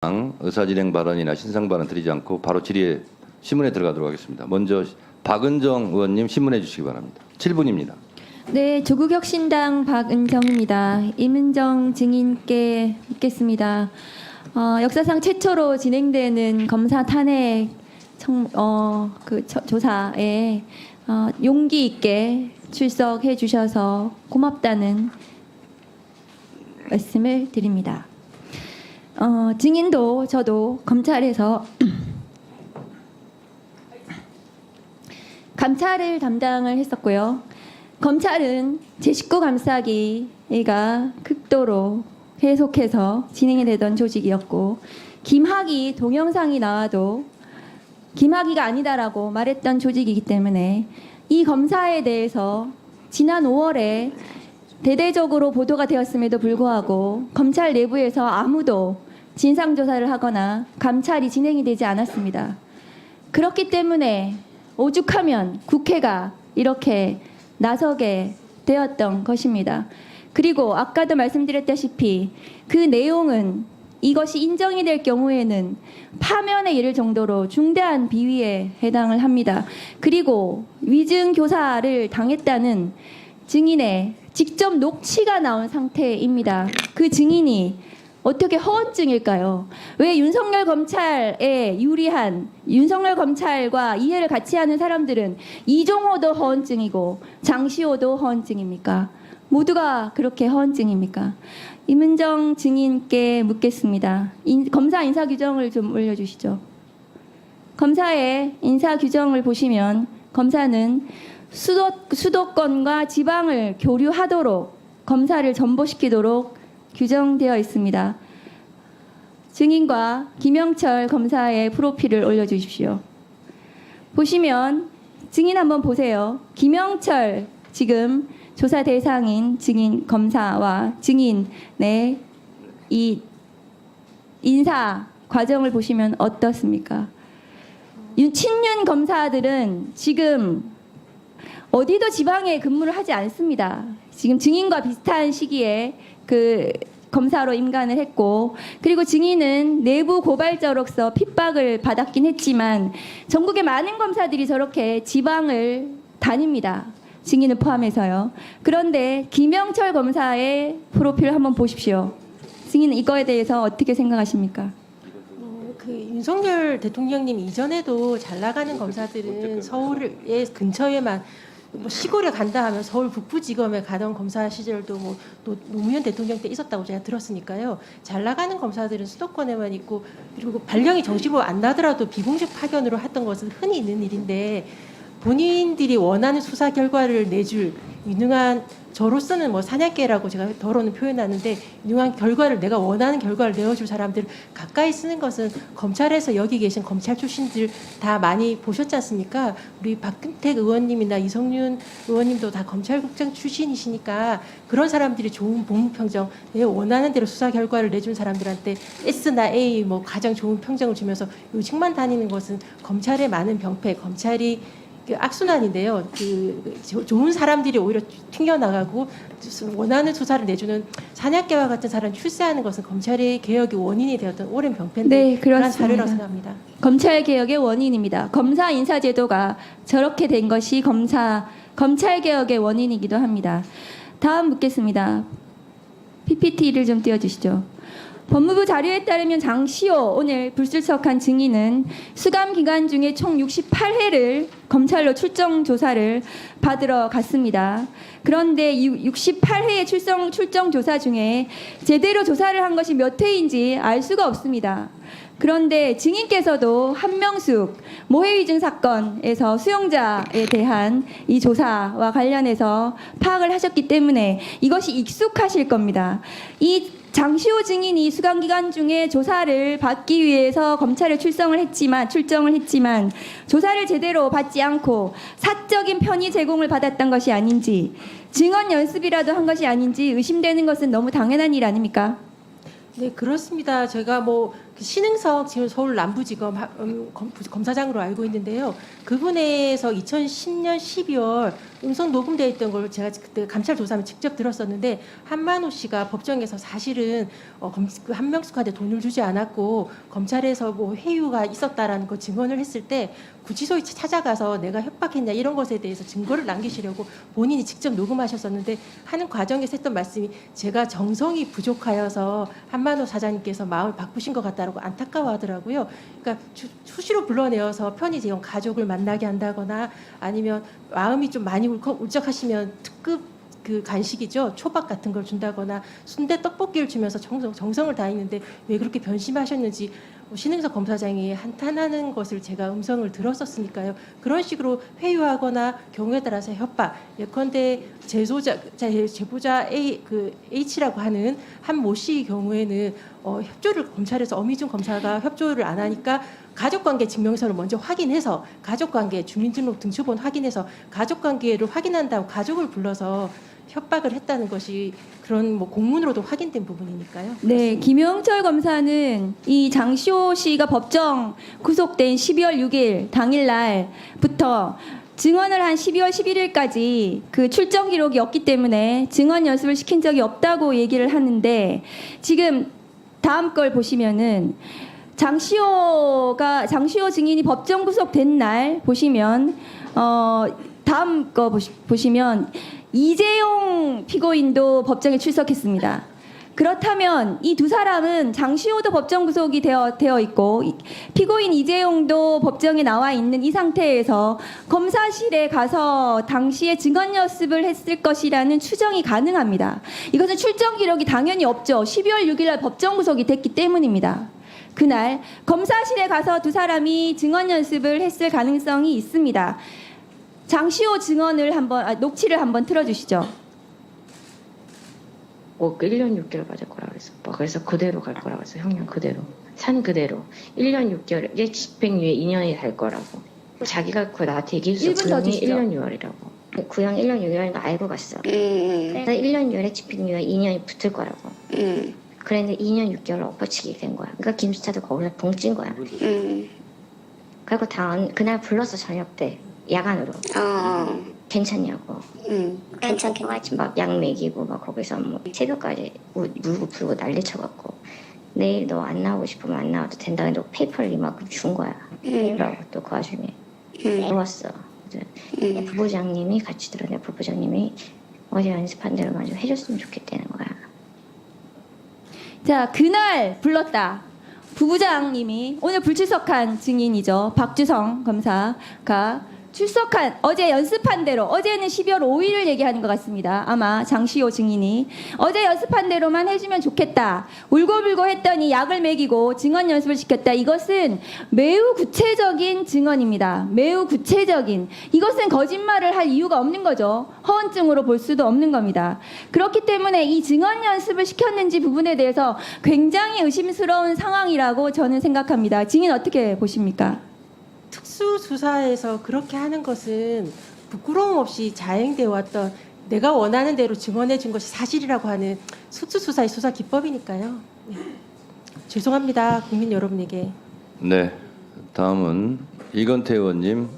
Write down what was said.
의사진행 발언이나 신상 발언 드리지 않고 바로 질의에 신문에 들어가도록 하겠습니다. 먼저 박은정 의원님 신문해 주시기 바랍니다. 7분입니다. 네, 조국혁신당 박은정입니다. 임은정 증인께 묻겠습니다. 역사상 최초로 진행되는 검사 탄핵 조사에 용기 있게 출석해 주셔서 고맙다는 말씀을 드립니다. 증인도 저도 검찰에서 감찰을 담당을 했었고요. 검찰은 제19 감싸기가 극도로 계속해서 진행이 되던 조직이었고, 김학의 동영상이 나와도 김학의가 아니다라고 말했던 조직이기 때문에 이 검사에 대해서 지난 5월에 대대적으로 보도가 되었음에도 불구하고 검찰 내부에서 아무도 진상조사를 하거나 감찰이 진행이 되지 않았습니다. 그렇기 때문에 오죽하면 국회가 이렇게 나서게 되었던 것입니다. 그리고 아까도 말씀드렸다시피 그 내용은 이것이 인정이 될 경우에는 파면에 이를 정도로 중대한 비위에 해당을 합니다. 그리고 위증 교사를 당했다는 증인의 직접 녹취가 나온 상태입니다. 그 증인이 어떻게 허언증일까요? 왜 윤석열 검찰에 유리한 윤석열 검찰과 이해를 같이 하는 사람들은 이종호도 허언증이고 장시호도 허언증입니까? 모두가 그렇게 허언증입니까? 임은정 증인께 묻겠습니다. 검사 인사 규정을 좀 올려주시죠. 검사의 인사 규정을 보시면 검사는 수도권과 지방을 교류하도록 검사를 전보시키도록 규정되어 있습니다. 증인과 김영철 검사의 프로필을 올려주십시오. 보시면 증인 한번 보세요. 김영철 지금 조사 대상인 증인 검사와 증인의 이 인사 과정을 보시면 어떻습니까? 친윤 검사들은 지금 어디도 지방에 근무를 하지 않습니다. 지금 증인과 비슷한 시기에 그 검사로 임관을 했고, 그리고 증인은 내부 고발자로서 핍박을 받았긴 했지만 전국의 많은 검사들이 저렇게 지방을 다닙니다. 증인을 포함해서요. 그런데 김영철 검사의 프로필 한번 보십시오. 증인 이거에 대해서 어떻게 생각하십니까? 그 윤석열 대통령님 이전에도 잘 나가는 검사들은 서울의 근처에만 뭐 시골에 간다 하면 서울 북부지검에 가던 검사 시절도 뭐 또 노무현 대통령 때 있었다고 제가 들었으니까요. 잘 나가는 검사들은 수도권에만 있고, 그리고 발령이 정식으로 안 나더라도 비공식 파견으로 했던 것은 흔히 있는 일인데, 본인들이 원하는 수사 결과를 내줄 유능한, 저로서는 뭐 사냥개라고 제가 더러는 표현하는데, 유능한 결과를, 내가 원하는 결과를 내어줄 사람들을 가까이 쓰는 것은 검찰에서 여기 계신 검찰 출신들 다 많이 보셨지 않습니까? 우리 박근택 의원님이나 이성윤 의원님도 다 검찰국장 출신이시니까 그런 사람들이 좋은 복무평정, 내 원하는 대로 수사 결과를 내준 사람들한테 S나 A 뭐 가장 좋은 평정을 주면서 요직만 다니는 것은 검찰의 많은 병폐, 검찰이 그 악순환인데요. 그 좋은 사람들이 오히려 튕겨나가고 원하는 수사를 내주는 사냥개와 같은 사람이 출세하는 것은 검찰의 개혁의 원인이 되었던 오랜 병폐인데, 네, 그런 사례라고 그렇습니다. 생각합니다. 검찰 개혁의 원인입니다. 검사 인사 제도가 저렇게 된 것이 검찰 개혁의 원인이기도 합니다. 다음 묻겠습니다. PPT를 좀 띄워주시죠. 법무부 자료에 따르면 장시호 오늘 불출석한 증인은 수감 기간 중에 총 68회를 검찰로 출정 조사를 받으러 갔습니다. 그런데 68회의 출정 조사 중에 제대로 조사를 한 것이 몇 회인지 알 수가 없습니다. 그런데 증인께서도 한명숙 모해위증 사건에서 수용자에 대한 이 조사와 관련해서 파악을 하셨기 때문에 이것이 익숙하실 겁니다. 이 장시호 증인이 수감 기간 중에 조사를 받기 위해서 검찰에 출정을 했지만 조사를 제대로 받지 않고 사적인 편의 제공을 받았던 것이 아닌지, 증언 연습이라도 한 것이 아닌지 의심되는 것은 너무 당연한 일 아닙니까? 네, 그렇습니다. 제가 뭐 신흥석 지금 서울 남부지검 검사장으로 알고 있는데요. 그분에서 2010년 12월 음성 녹음되어 있던 걸 제가 그때 감찰 조사하면 직접 들었었는데 한만호 씨가 법정에서 사실은 그 한명숙한테 돈을 주지 않았고 검찰에서 뭐 회유가 있었다라는 거 증언을 했을 때 구치소에 찾아가서 내가 협박했냐 이런 것에 대해서 증거를 남기시려고 본인이 직접 녹음하셨었는데 하는 과정에서 했던 말씀이 제가 정성이 부족하여서 한만호 사장님께서 마음을 바꾸신 것 같다라고 안타까워하더라고요. 그러니까 수시로 불러내어서 편히 지금 가족을 만나게 한다거나 아니면 마음이 좀 많이 울적하시면 특급 그 간식이죠. 초밥 같은 걸 준다거나 순대 떡볶이를 주면서 정성을 다했는데 왜 그렇게 변심하셨는지 신흥석 검사장이 한탄하는 것을 제가 음성을 들었었으니까요. 그런 식으로 회유하거나 경우에 따라서 협박, 예컨대 제보자 H라고 하는 한 모 씨의 경우에는 협조를 검찰에서 어미준 검사가 협조를 안 하니까 가족관계 증명서를 먼저 확인해서 가족관계 주민등록 등초본 확인해서 가족관계를 확인한다고 가족을 불러서 협박을 했다는 것이 그런 뭐 공문으로도 확인된 부분이니까요. 네, 김영철 검사는 이 장시호 씨가 법정 구속된 12월 6일 당일날부터 증언을 한 12월 11일까지 그 출정 기록이 없기 때문에 증언 연습을 시킨 적이 없다고 얘기를 하는데 지금 다음 걸 보시면은 장시호 증인이 법정 구속된 날 보시면 다음 거 보시면 이재용 피고인도 법정에 출석했습니다. 그렇다면 이 두 사람은 장시호도 법정 구속이 되어 있고 피고인 이재용도 법정에 나와 있는 이 상태에서 검사실에 가서 당시에 증언 연습을 했을 것이라는 추정이 가능합니다. 이것은 출정 기록이 당연히 없죠. 12월 6일 날 법정 구속이 됐기 때문입니다. 그날 검사실에 가서 두 사람이 증언 연습을 했을 가능성이 있습니다. 장시호 증언을 녹취를 한번 틀어주시죠. 꼭 1년 6개월 받을 거라고 했어. 그래서 그대로 갈 거라고 했어. 형량 그대로. 산 그대로. 1년 6개월에 집행유예 2년이 될 거라고. 자기가 그 나한테 얘기했어. 1분 더 구형이 주시죠. 1년 6월이라고. 구형 1년 6월인 거 알고 갔어. 그래서 1년 6월에 집행유예 2년이 붙을 거라고. 그랬는데 2년 6개월 엎어치기 된 거야. 그러니까 김수차도 거기서 붕찐 거야. 그리고 그날 불렀어. 저녁 때. 야간으로. 괜찮냐고. 괜찮게 하지. 막 약 먹이고 막 거기서 뭐 새벽까지 울고 불고 난리 쳐갖고 내일 너 안 나오고 싶으면 안 나와도 된다. 근데 페이퍼를 이만큼 준 거야. 그러고 또 그 와중에 들어왔어. 부부장님이 같이 들어내. 부부장님이 어제 연습한 대로만 좀 해줬으면 좋겠다는 거야. 자, 그날 불렀다. 부부장님이 오늘 불출석한 증인이죠. 박주성 검사가 출석한 어제 연습한 대로 어제는 12월 5일을 얘기하는 것 같습니다. 아마 장시호 증인이 어제 연습한 대로만 해주면 좋겠다. 울고불고 했더니 약을 먹이고 증언 연습을 시켰다. 이것은 매우 구체적인 증언입니다. 매우 구체적인. 이것은 거짓말을 할 이유가 없는 거죠. 허언증으로 볼 수도 없는 겁니다. 그렇기 때문에 이 증언 연습을 시켰는지 부분에 대해서 굉장히 의심스러운 상황이라고 저는 생각합니다. 증인 어떻게 보십니까? 특수수사에서 그렇게 하는 것은 부끄러움 없이 자행되어 왔던 내가 원하는 대로 증언해 준 것이 사실이라고 하는 특수수사의 수사 기법이니까요. 네. 죄송합니다. 국민 여러분에게. 네, 다음은 이건태 의원님.